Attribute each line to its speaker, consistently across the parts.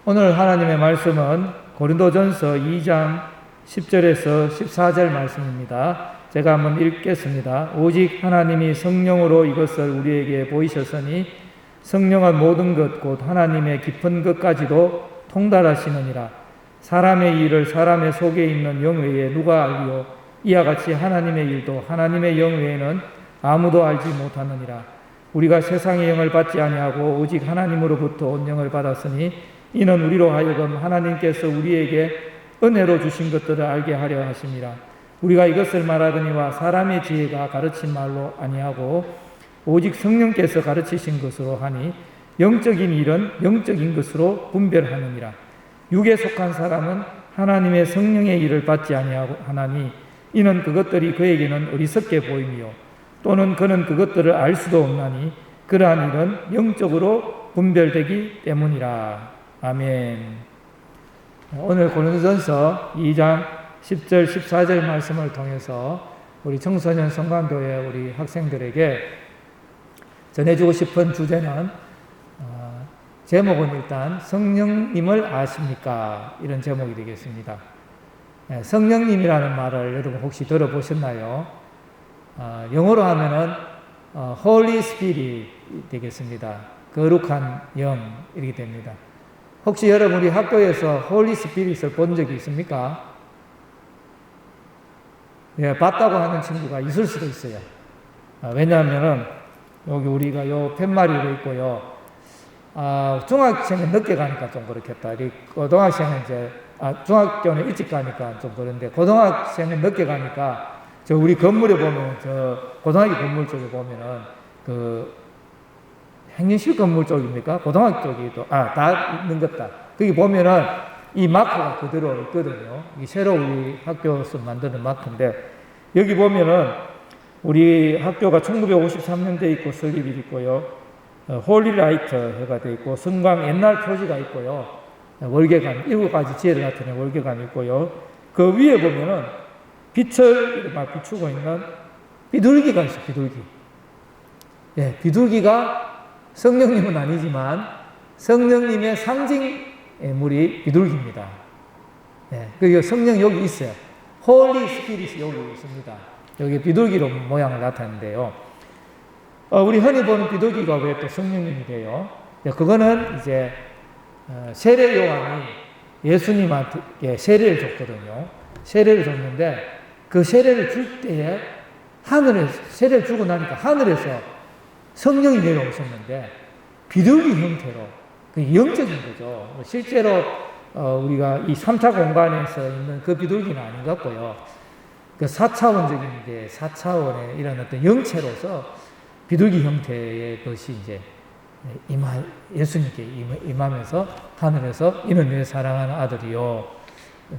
Speaker 1: 오늘 하나님의 말씀은 고린도전서 2장 10절에서 14절 말씀입니다. 제가 한번 읽겠습니다. 오직 하나님이 성령으로 이것을 우리에게 보이셨으니 성령은 모든 것 곧 하나님의 깊은 것까지도 통달하시느니라. 사람의 일을 사람의 속에 있는 영 외에 누가 알리요? 이와 같이 하나님의 일도 하나님의 영 외에는 아무도 알지 못하느니라. 우리가 세상의 영을 받지 아니하고 오직 하나님으로부터 온 영을 받았으니 이는 우리로 하여금 하나님께서 우리에게 은혜로 주신 것들을 알게 하려 하심이라. 우리가 이것을 말하더니와 사람의 지혜가 가르친 말로 아니하고 오직 성령께서 가르치신 것으로 하니 영적인 일은 영적인 것으로 분별하느니라. 육에 속한 사람은 하나님의 성령의 일을 받지 아니하고 하나니 이는 그것들이 그에게는 어리석게 보이며 또는 그는 그것들을 알 수도 없나니 그러한 일은 영적으로 분별되기 때문이라. 아멘. 오늘 고린도전서 2장 10절 14절 말씀을 통해서 우리 청소년 성관교회 우리 학생들에게 전해주고 싶은 주제는 제목은 일단 성령님을 아십니까? 이런 제목이 되겠습니다. 성령님이라는 말을 여러분 혹시 들어보셨나요? 영어로 하면은 Holy Spirit 되겠습니다. 거룩한 영 이렇게 됩니다. 혹시 여러분이 학교에서 Holy Spirit을 본 적이 있습니까? 예, 봤다고 하는 친구가 있을 수도 있어요. 왜냐하면은 여기 우리가 요 팻말이로 있고요. 중학생은 늦게 가니까 좀 그렇겠다. 고등학생은 중학교는 일찍 가니까 좀 그런데 고등학생은 늦게 가니까 저 우리 건물에 보면 저 고등학교 건물 쪽에 보면은 그 행정실 건물 쪽입니까? 고등학교 쪽이 또 다 있는 것다. 거기 보면은 이 마크가 그대로 있거든요. 이 새로 우리 학교에서 만드는 마크인데 여기 보면은 우리 학교가 1953년도에 있고 설립이 있고요. 홀리라이트 해가 돼 있고 성광 옛날 표지가 있고요. 월계관 7가지 지혜를 나타내는 월계관이 있고요. 그 위에 보면은 빛을 막 비추고 있는 비둘기가 있어요. 비둘기. 예, 비둘기가 성령님은 아니지만 성령님의 상징물이 비둘기입니다. 예, 그리고 성령 여기 있어요. 홀리 스피릿이 여기 있습니다. 여기 비둘기로 모양을 나타내는데요. 우리 흔히 보는 비둘기가 왜 또 성령님이 돼요? 그거는 이제 세례 요한이 예수님한테 세례를 줬거든요. 세례를 줬는데 그 세례를 줄 때에 하늘에서 세례를 주고 나니까 하늘에서 성령이 내려오셨는데 비둘기 형태로 영적인 거죠. 실제로 우리가 이 3차 공간에서 있는 그 비둘기는 아닌 것 같고요. 그 4차원적인 이제 4차원의 이런 어떤 영체로서 비둘기 형태의 것이 이제 예수님께 임하면서 하늘에서 이는 내 사랑하는 아들이요.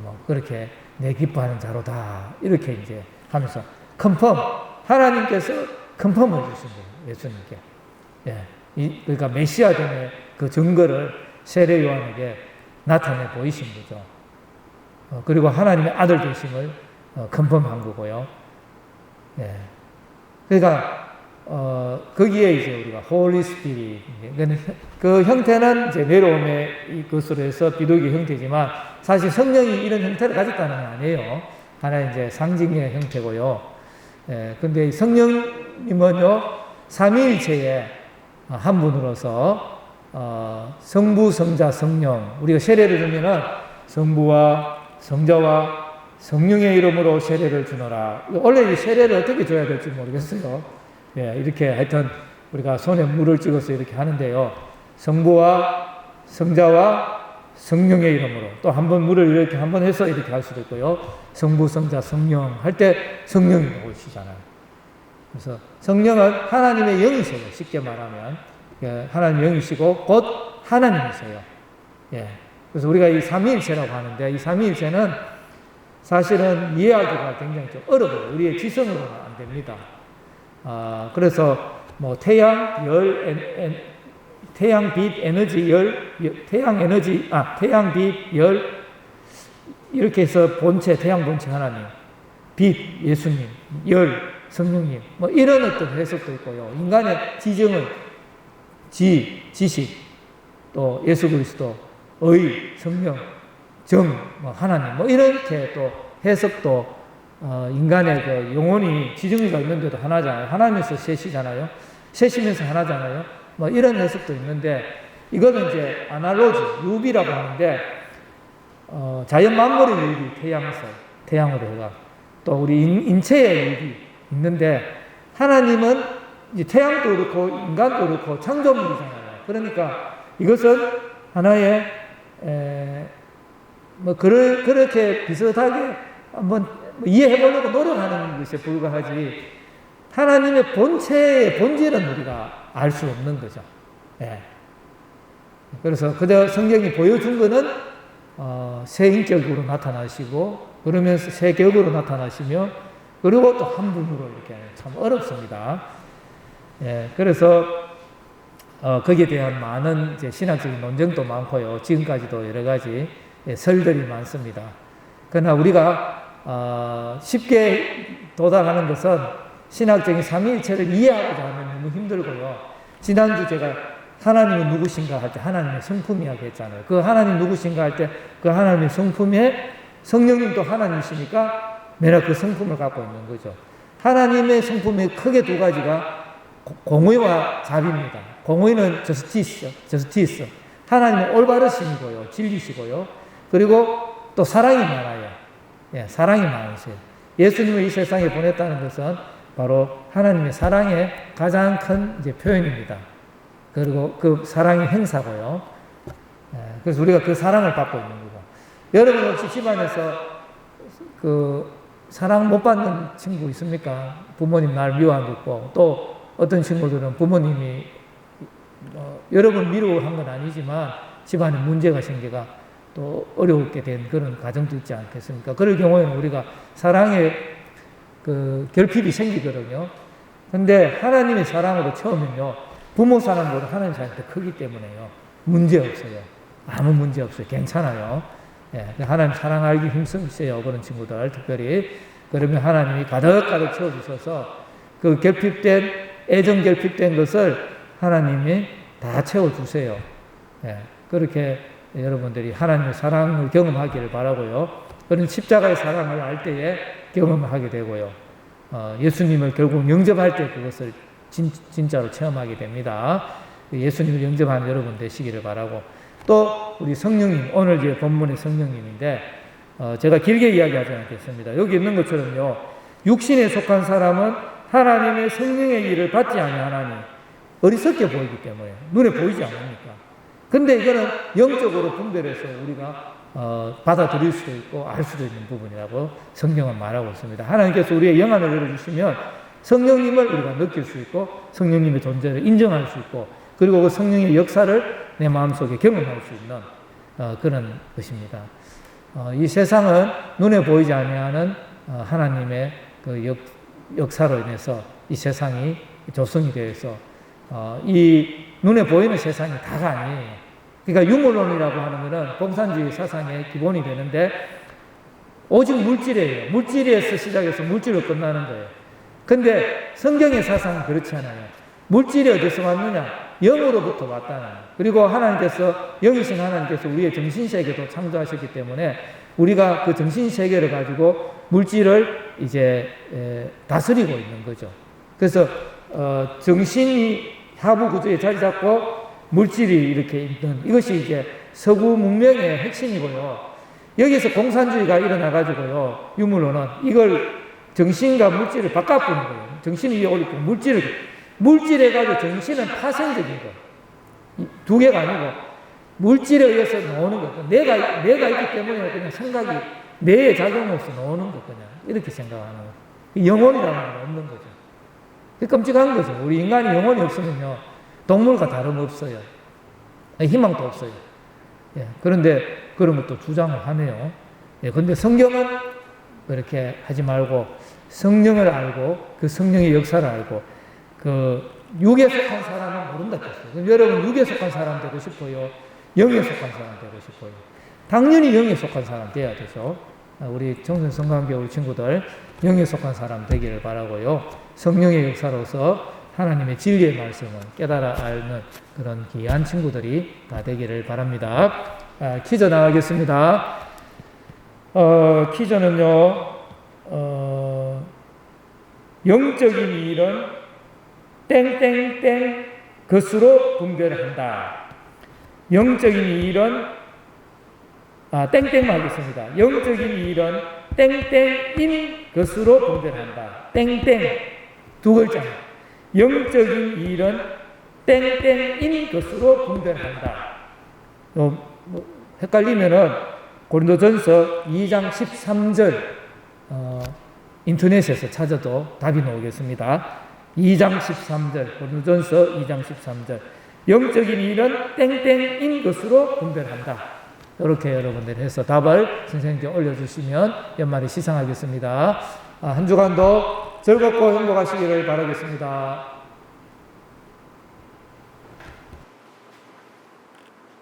Speaker 1: 뭐 그렇게 내 기뻐하는 자로다. 이렇게 이제 하면서 컨펌 하나님께서 컨펌을 주신 거예요. 예수님께. 예. 그러니까 메시아됨의 그 증거를 세례 요한에게 나타내 보이신 거죠. 그리고 하나님의 아들 되심을 컨펌한 거고요. 예. 그러니까 거기에 이제 우리가 홀리 스피릿 그 형태는 이제 내려옴의 것으로 해서 비둘기 형태지만 사실 성령이 이런 형태를 가졌다는 건 아니에요. 하나의 이제 상징의 형태고요. 예. 근데 성령님은요 삼위일체의 한 분으로서 성부, 성자, 성령 우리가 세례를 주면은 성부와 성자와 성령의 이름으로 세례를 주노라. 원래 이 세례를 어떻게 줘야 될지 모르겠어요. 예, 이렇게 하여튼 우리가 손에 물을 찍어서 이렇게 하는데요. 성부와 성자와 성령의 이름으로 또 한 번 물을 이렇게 한 번 해서 이렇게 할 수도 있고요. 성부, 성자, 성령 할 때 성령이 오시잖아요. 그래서 성령은 하나님의 영이세요. 쉽게 말하면 하나님의 영이시고 곧 하나님이세요. 예. 그래서 우리가 이 삼위일체라고 하는데 이 삼위일체는 사실은 이해하기가 굉장히 좀 어려워요. 우리의 지성으로는 안 됩니다. 그래서 뭐 태양, 빛, 에너지, 태양, 빛, 열 이렇게 해서 본체, 태양 본체 하나님, 빛, 예수님, 열, 성령님, 뭐 이런 어떤 해석도 있고요. 인간의 지정은 지식, 또 예수 그리스도, 의, 성령, 정, 뭐 하나님, 뭐 이렇게 또 해석도 인간의 그 영혼이 지정의가 있는데도 하나잖아요. 하나면서 셋이잖아요. 셋이면서 하나잖아요. 뭐 이런 해석도 있는데 이거는 이제 아날로지, 유비라고 하는데 자연 만물의 유비, 태양으로 해가 또 우리 인체의 유비 있는데 하나님은 이제 태양도 그렇고 인간도 그렇고 창조물이잖아요. 그러니까 이것은 하나의 뭐 그렇게 비슷하게 한번 이해해 보려고 노력하는 것에 불과하지 하나님의 본체의 본질은 우리가 알 수 없는 거죠. 예. 그래서 그저 성경이 보여준 거는 새 인격으로 나타나시고 그러면서 새 격으로 나타나시며 그리고 또 한 분으로 이렇게 참 어렵습니다. 예. 그래서 거기에 대한 많은 이제 신학적인 논쟁도 많고요. 지금까지도 여러 가지 설들이 많습니다. 그러나 우리가 쉽게 도달하는 것은 신학적인 삼위일체를 이해하고자 하면 너무 힘들고요. 지난주 제가 하나님은 누구신가 할 때 하나님의 성품 이야기 했잖아요. 그 하나님 누구신가 할 때 그 하나님의 성품에 성령님도 하나님이시니까 내가 그 성품을 갖고 있는 거죠. 하나님의 성품이 크게 두 가지가 공의와 자비입니다. 공의는 저스티스. 하나님은 올바르심이고요. 진리시고요. 그리고 또 사랑이 많아요. 예, 사랑이 많으세요. 예수님을 이 세상에 보냈다는 것은 바로 하나님의 사랑의 가장 큰 이제 표현입니다. 그리고 그 사랑의 행사고요. 예, 그래서 우리가 그 사랑을 받고 있는 거고. 여러분 혹시 집안에서 그 사랑 못 받는 친구 있습니까? 부모님 날 미워하고 있고 또 어떤 친구들은 부모님이 여러분 미워한 건 아니지만 집안에 문제가 생겨가 또 어려웠게 된 그런 가정도 있지 않겠습니까? 그럴 경우에는 우리가 사랑의 그 결핍이 생기거든요. 근데 하나님의 사랑으로 처음은요, 부모 사랑보다 하나님 사랑이 더 크기 때문에요. 문제 없어요. 아무 문제 없어요. 괜찮아요. 예, 하나님 사랑 알기 힘쓰세요. 그런 친구들 특별히. 그러면 하나님이 가득가득 채워주셔서 그 애정 결핍된 것을 하나님이 다 채워주세요. 예, 그렇게 여러분들이 하나님의 사랑을 경험하기를 바라고요. 그런 십자가의 사랑을 알 때에 경험하게 되고요. 예수님을 결국 영접할 때 그것을 진짜로 체험하게 됩니다. 예수님을 영접하는 여러분 되시기를 바라고 또 우리 성령님, 오늘 이제 본문의 성령님인데 제가 길게 이야기하지 않겠습니다. 여기 있는 것처럼요. 육신에 속한 사람은 하나님의 성령의 일을 받지 아니하나니 어리석게 보이기 때문에 눈에 보이지 않으니까. 근데 이거는 영적으로 분별해서 우리가 받아들일 수도 있고 알 수도 있는 부분이라고 성경은 말하고 있습니다. 하나님께서 우리의 영안을 열어주시면 성령님을 우리가 느낄 수 있고 성령님의 존재를 인정할 수 있고 그리고 그 성령의 역사를 내 마음속에 경험할 수 있는 그런 것입니다. 이 세상은 눈에 보이지 아니하는 하나님의 그 역사로 인해서 이 세상이 조성이 되어서 이 눈에 보이는 세상이 다가 아니에요. 그러니까 유물론이라고 하는 것은 공산주의 사상의 기본이 되는데 오직 물질이에요. 물질에서 시작해서 물질로 끝나는 거예요. 근데 성경의 사상은 그렇지 않아요. 물질이 어디서 왔느냐? 영으로부터 왔다는. 그리고 하나님께서 영이신 하나님께서 우리의 정신세계도 창조하셨기 때문에 우리가 그 정신세계를 가지고 물질을 이제 다스리고 있는 거죠. 그래서 정신이 하부 구조에 자리 잡고 물질이 이렇게 있는 이것이 이제 서구 문명의 핵심이고요. 여기서 공산주의가 일어나가지고요. 유물론은 이걸 정신과 물질을 바꿔보는 거예요. 정신이 위에 올리고 물질에 가지고 정신은 파생적인 거. 두 개가 아니고 물질에 의해서 나오는 거. 내가 있기 때문에 그냥 생각이 뇌에 작용 없이 나오는 거 그냥 이렇게 생각하는 거. 영혼이라는 건 없는 거죠. 끔찍한 거죠. 우리 인간이 영혼이 없으면요. 동물과 다름없어요. 희망도 없어요. 예, 그런데 그런 것도 주장을 하네요. 예, 근데 성경은 그렇게 하지 말고 성령을 알고 그 성령의 역사를 알고 그 육에 속한 사람은 모른다 했어요. 그럼 여러분 육에 속한 사람 되고 싶어요? 영에 속한 사람 되고 싶어요? 당연히 영에 속한 사람 돼야 되죠. 우리 청소년 성관계 우리 친구들 영에 속한 사람 되기를 바라고요. 성령의 역사로서 하나님의 진리의 말씀을 깨달아 알는 그런 귀한 친구들이 다 되기를 바랍니다. 퀴즈 나가겠습니다. 퀴즈는요, 영적인 일은 땡땡땡 것으로 분별한다. 영적인 일은 땡땡만 하겠습니다. 영적인 일은 땡땡인 것으로 분별한다. 땡땡 두 글자. 영적인 일은 땡땡인 것으로 분별한다. 헷갈리면은 고린도전서 2장 13절 인터넷에서 찾아도 답이 나오겠습니다. 2장 13절 고린도전서 2장 13절 영적인 일은 땡땡인 것으로 분별한다. 이렇게 여러분들이 해서 답을 선생님께 올려주시면 연말에 시상하겠습니다. 한 주간도 즐겁고 행복하시기를 바라겠습니다.